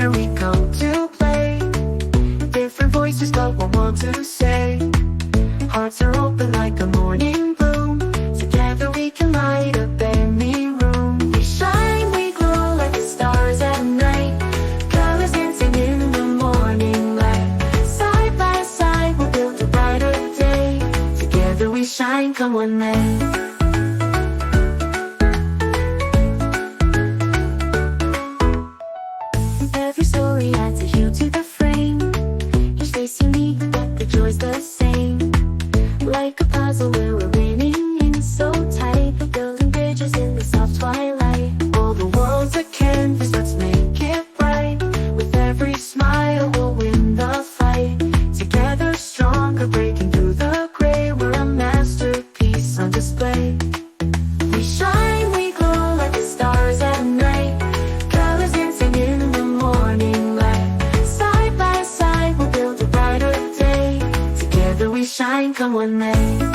Together we come to play. Different voices got what want to say. Hearts are open like a morning bloom. Together we can light up any room. We shine, we glow like the stars at night. Colors dancing in the morning light. Side by side we'll build a brighter day. Together we shine, come what may. Every story adds a hue to the frame. Each face unique, but the joy's the same. Like a puzzle where we're winning in so tight. Building bridges in the soft twilight. All the world's a canvas, let's make it bright. With every smile we'll win the fight. Together stronger, breaking through the gray. We're a masterpiece on display. We shine, we glow like the stars at night. Colors dancing in the morning light. Side by side we'll build a brighter day. Together we shine, come what may.